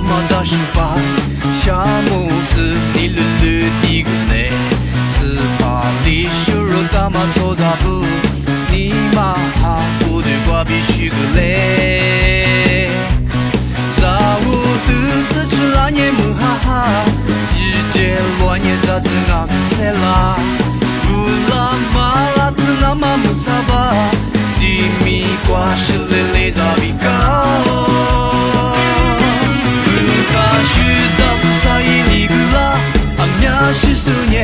那么早失败，夏目是你绿绿的个嘞，是怕你羞辱大马错杂不，你妈哈不对瓜必须个嘞，在我的自己拉年木哈哈，一节乱年在自俺塞啦，乌拉马拉子那么木杂吧，地米瓜是嘞嘞在比高。시순에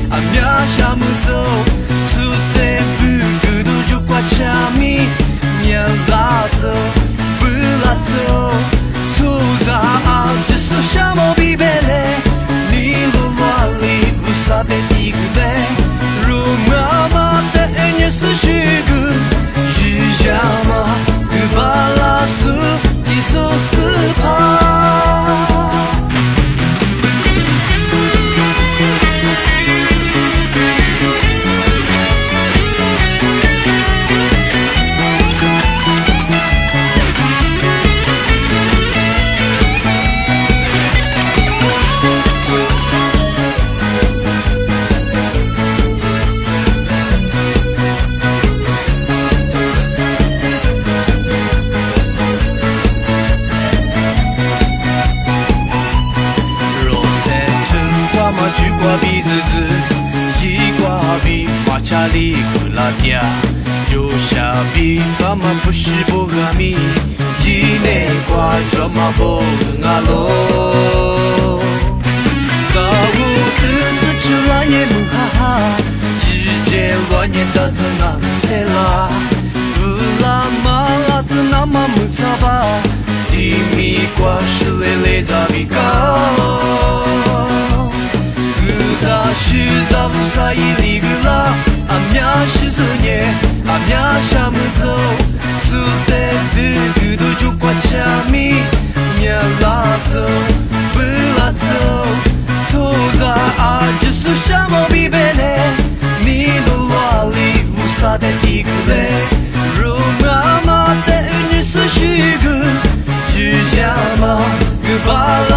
아냐 샤무조 수테부 그도 죽과 참이 미안라zo 불라zo 소자 아지수 샤모 비벨레 니로와리 우사데 이그데 루마마데 에니스 시구 유자마 그발라수 지소스파查理古拉迪亚，就下比他们不是不和米，一内瓜这么不阿罗，在我的自己乱年木哈哈，一节乱年在自那塞拉，乌拉马拉子那么木萨巴，地米瓜是累累在比高。Zaszy zawusai ligla, a mia shizunie, a mia shamuzo, sute bugu jukwa chami, mia lazo, bulazo, soza ajisu shamo bibele, nido wali usade igule, roma mate unisu shigu, jujama, gubala.